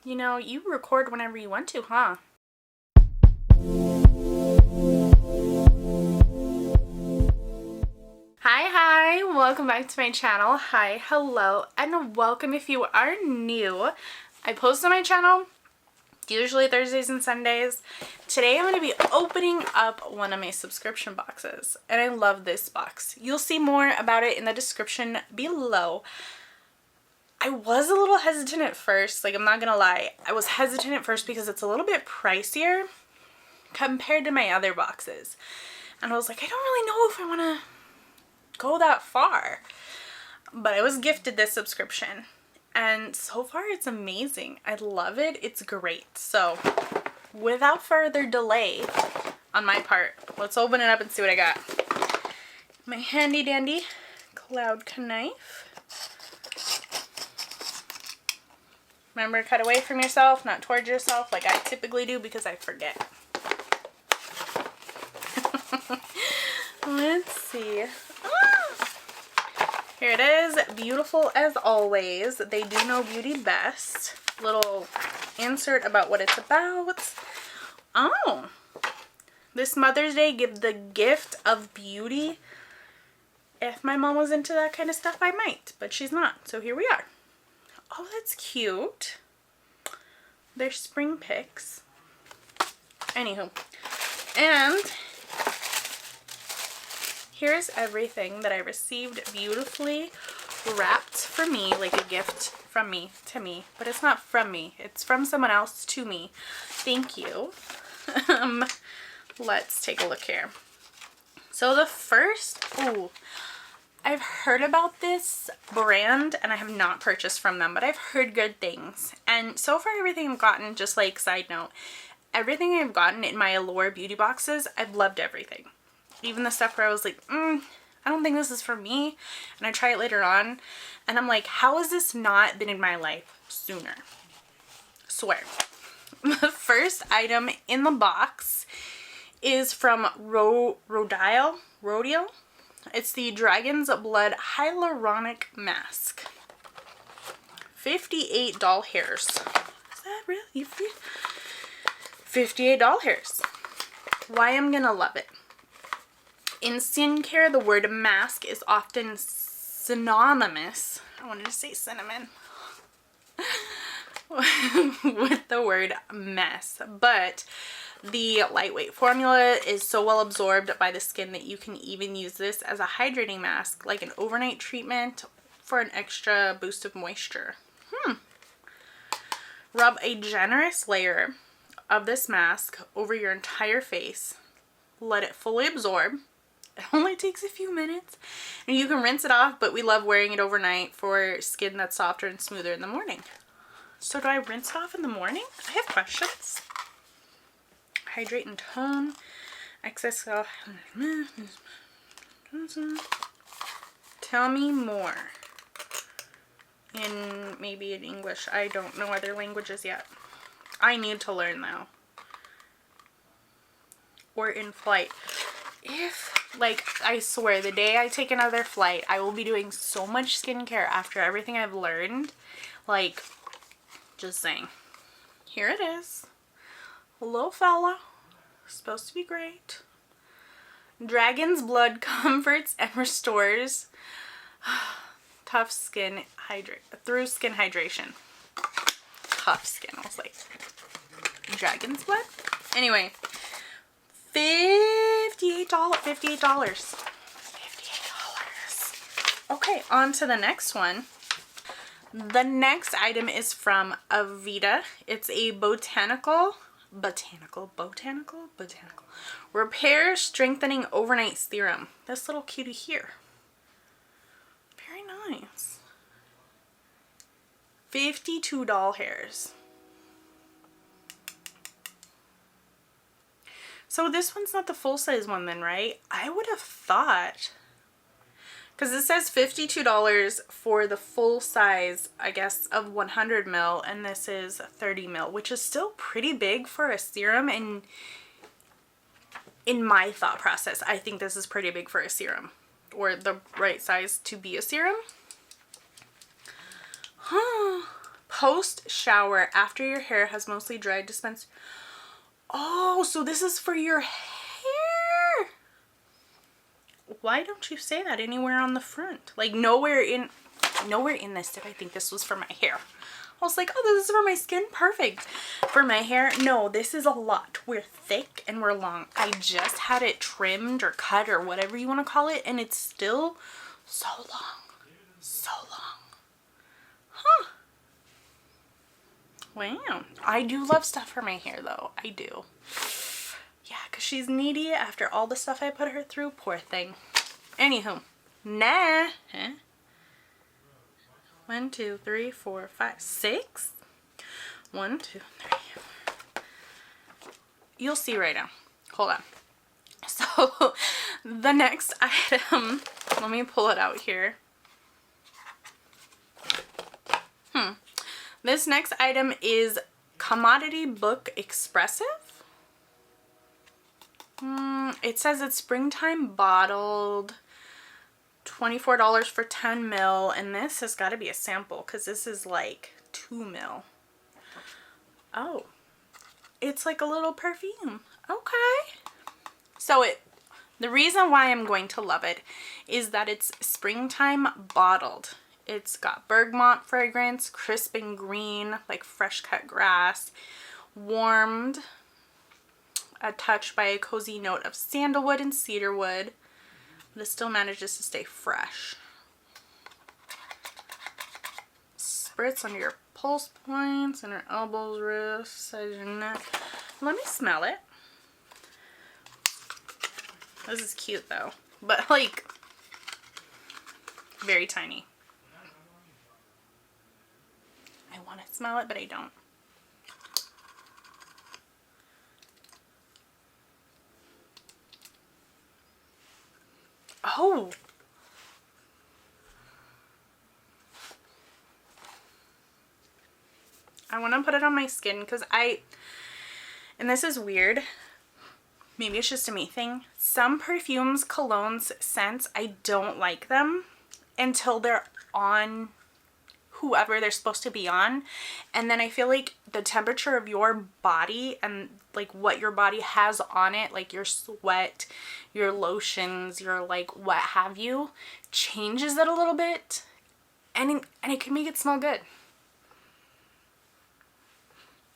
You know, you record whenever you want to, huh? Hi, welcome back to my channel. Hi, hello, and welcome if you are new. I post on my channel usually Thursdays and Sundays. Today I'm going to be opening up one of my subscription boxes, and I love this box. You'll see more about it in the description below. I was a little hesitant at first, like I'm not gonna lie. I was hesitant at first because it's a little bit pricier compared to my other boxes. And I was like, I don't really know if I want to go that far. But I was gifted this subscription, and so far it's amazing. I love it. It's great. So without further delay on my part, let's open it up and see what I got. My handy dandy cloud knife. Remember, cut away from yourself, not towards yourself like I typically do because I forget. Let's see. Here it is, beautiful as always. They do know beauty best. Little insert about what it's about. Oh, this Mother's Day, give the gift of beauty. If my mom was into that kind of stuff, I might, but she's not. So here we are. Oh, that's cute. They're spring picks. Anywho, and here's everything that I received beautifully wrapped for me, like a gift from me to me, but it's not from me. It's from someone else to me. Thank you. Let's take a look here. So the first, ooh, I've heard about this brand and I have not purchased from them, but I've heard good things. And so far everything I've gotten, just like side note, everything I've gotten in my Allure beauty boxes, I've loved everything. Even the stuff where I was like, I don't think this is for me. And I try it later on and I'm like, how has this not been in my life sooner? Swear. The first item in the box is from RODIAL. It's the Dragon's Blood Hyaluronic Mask. 58 doll hairs. Is that really? 58 doll hairs. Why I'm gonna love it. In skincare, the word mask is often synonymous. I wanted to say cinnamon. With the word mess. But the lightweight formula is so well absorbed by the skin that you can even use this as a hydrating mask, like an overnight treatment for an extra boost of moisture. Rub a generous layer of this mask over your entire face. Let it fully absorb. It only takes a few minutes. And you can rinse it off, but we love wearing it overnight for skin that's softer and smoother in the morning. So do I rinse it off in the morning? I have questions. Hydrate and tone. Excess. Tell me more. In maybe in English. I don't know other languages yet. I need to learn though. Or in flight. Like, I swear, the day I take another flight, I will be doing so much skincare after everything I've learned. Like, just saying. Here it is. Hello, fella. Supposed to be great. Dragon's Blood comforts and restores tough skin through skin hydration. Tough skin. I was like, Dragon's Blood? Anyway, $58. Okay, on to the next one. The next item is from AVEDA. It's a botanical repair strengthening overnight serum. This little cutie here. Very nice. 52 doll hairs. So this one's not the full size one then, right? I would have thought, because it says $52 for the full size, I guess, of 100 ml, and this is 30 ml, which is still pretty big for a serum. And in my thought process, I think this is pretty big for a serum, or the right size to be a serum. Post shower after your hair has mostly dried, dispense. Oh, so this is for your hair. Why don't you say that anywhere on the front? Like nowhere in this did I think this was for my hair. I was like, oh, this is for my skin. Perfect. For my hair, no, this is a lot. We're thick and we're long. I just had it trimmed or cut or whatever you want to call it, and it's still so long. So long. Huh. Wow. I do love stuff for my hair though. I do. Yeah, because she's needy after all the stuff I put her through. Poor thing. Anywho. Nah. Huh? 1, 2, 3, 4, 5, 6. 1, 2, 3. You'll see right now. Hold on. So the next item, let me pull it out here. This next item is Commodity Book Expressive. It says it's springtime bottled. $24 for 10 mil, and this has got to be a sample because this is like 2 mil. Oh, it's like a little perfume. Okay. So the reason why I'm going to love it is that it's springtime bottled. It's got bergamot fragrance, crisp and green, like fresh cut grass, warmed a touch by a cozy note of sandalwood and cedarwood. This still manages to stay fresh. Spritz under your pulse points and your elbows, wrists, sides of your neck. Let me smell it. This is cute though, but like very tiny. I want to smell it, but I don't. Oh. I want to put it on my skin because and this is weird. Maybe it's just a me thing. Some perfumes, colognes, scents, I don't like them until they're on whoever they're supposed to be on. And then I feel like the temperature of your body and like what your body has on it, like your sweat, your lotions, your like what have you, changes it a little bit, and it can make it smell good.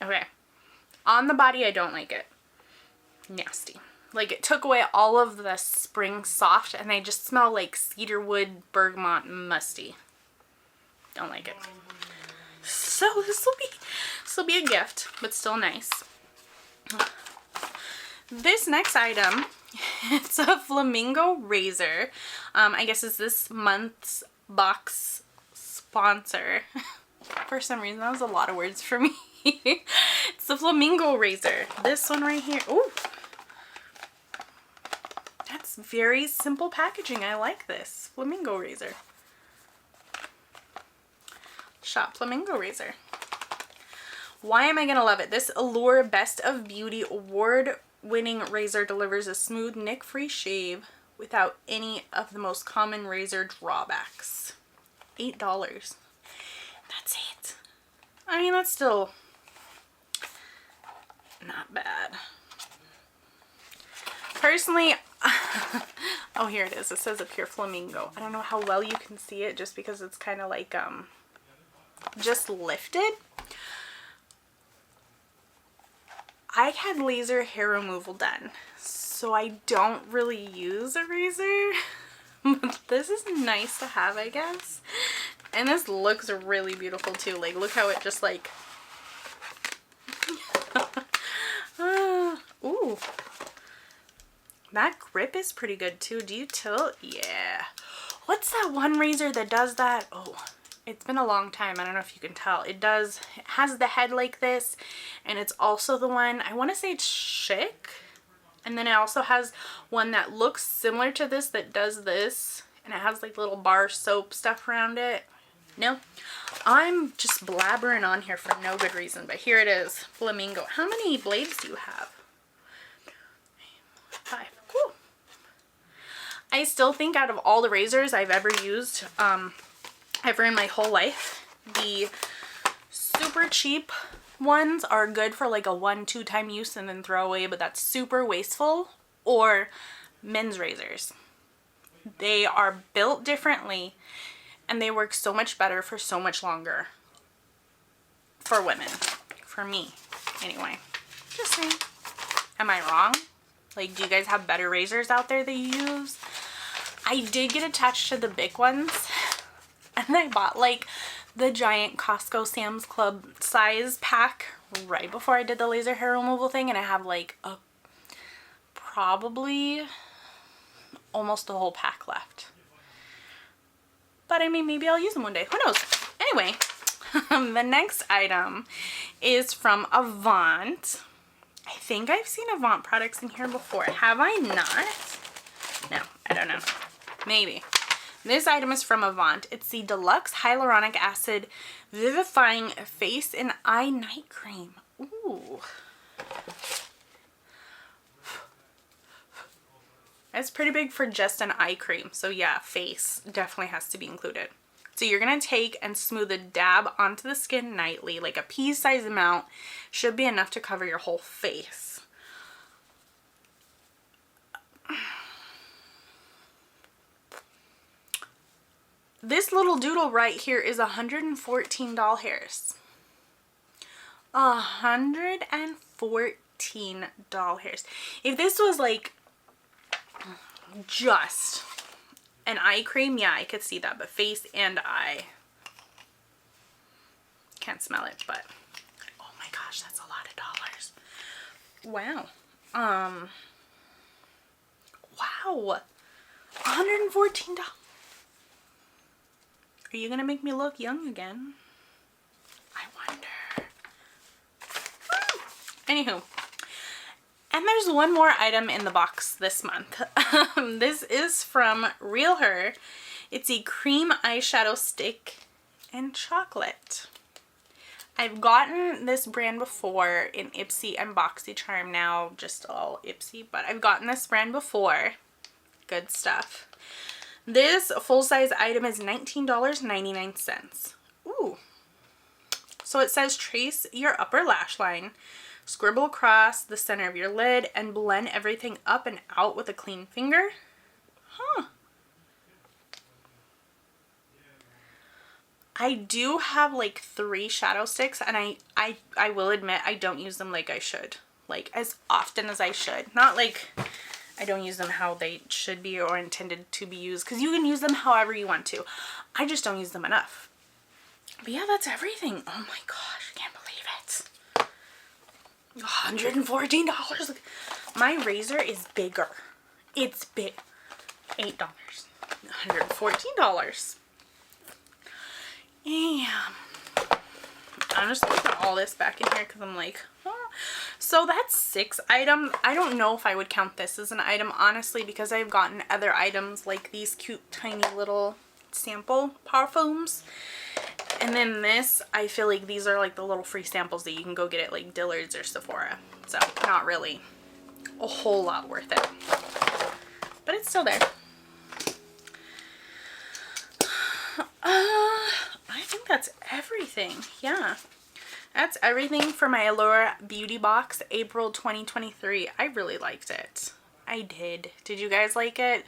Okay, on the body I don't like it. Nasty. Like it took away all of the spring soft and I just smell like cedarwood, bergamot, musty. Don't like it. So this will be a gift, but still nice. This next item, it's a Flamingo razor. I guess it's this month's box sponsor. For some reason, that was a lot of words for me. It's the Flamingo razor. This one right here. Ooh. That's very simple packaging. I like this. Flamingo razor. Shop Flamingo razor. Why am I gonna love it? This Allure Best of Beauty award-winning razor delivers a smooth, nick-free shave without any of the most common razor drawbacks. $8. That's it. I mean, that's still not bad. Personally, oh, here it is. It says up here Flamingo. I don't know how well you can see it just because it's kind of like just lifted. I had laser hair removal done, so I don't really use a razor, but this is nice to have, I guess. And this looks really beautiful too. Like, look how it just like ooh, that grip is pretty good too. Do you tilt? Yeah. What's that one razor that does that? Oh, it's been a long time. I don't know if you can tell. It has the head like this, and it's also the one, I want to say it's Chic, and then it also has one that looks similar to this that does this, and it has like little bar soap stuff around it. No, I'm just blabbering on here for no good reason, but here it is, Flamingo. How many blades do you have? 5. Cool. I still think out of all the razors I've ever used, ever in my whole life, the super cheap ones are good for like a 1-2 time use and then throw away, but that's super wasteful. Or men's razors. They are built differently and they work so much better for so much longer for women. For me, anyway. Just saying. Am I wrong? Like, do you guys have better razors out there that you use? I did get attached to the big ones. And I bought like the giant Costco Sam's Club size pack right before I did the laser hair removal thing. And I have like a probably almost the whole pack left. But I mean, maybe I'll use them one day. Who knows? Anyway, the next item is from AVANT. I think I've seen AVANT products in here before. Have I not? No, I don't know. Maybe. This item is from AVANT. It's the DELUX Hyaluronic Acid Vivifying Face and Eye Night Cream. Ooh. It's pretty big for just an eye cream. So yeah, face definitely has to be included. So you're going to take and smooth a dab onto the skin nightly. Like a pea-sized amount should be enough to cover your whole face. This little doodle right here is 114 doll hairs. 114 doll hairs. If this was like just an eye cream, yeah, I could see that, but face and eye, can't smell it, but oh my gosh, that's a lot of dollars. Wow. Wow, $114. Are you gonna make me look young again? I wonder. Anywho, and there's one more item in the box this month. This is from REALHER. It's a cream eyeshadow stick in chocolate. I've gotten this brand before in Ipsy and BoxyCharm, now just all Ipsy, but I've gotten this brand before. Good stuff. This full-size item is $19.99. Ooh. So it says trace your upper lash line, scribble across the center of your lid, and blend everything up and out with a clean finger. Huh. I do have like 3 shadow sticks, and I will admit I don't use them like I should. Like as often as I should. Not like I don't use them how they should be or intended to be used, because you can use them however you want to. I just don't use them enough. But yeah, that's everything. Oh my gosh, I can't believe it. $114. My razor is bigger. It's big. $8. $114. Yeah. I'm just putting all this back in here because I'm like, oh. So that's 6 items. I don't know if I would count this as an item, honestly, because I've gotten other items like these cute tiny little sample parfums. And then this, I feel like these are like the little free samples that you can go get at like Dillard's or Sephora. So not really a whole lot worth it. But it's still there. I think that's everything. Yeah. That's everything for my Allure beauty box, April 2023. I really liked it. I did. Did you guys like it?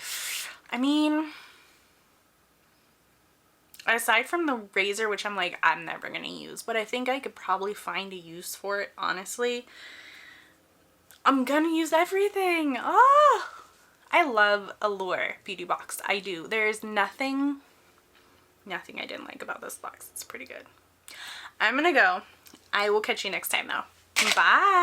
I mean, aside from the razor, which I'm like, I'm never going to use, but I think I could probably find a use for it, honestly. I'm going to use everything. Oh, I love Allure beauty box. I do. There's nothing I didn't like about this box. It's pretty good. I'm going to go. I will catch you next time though. Bye.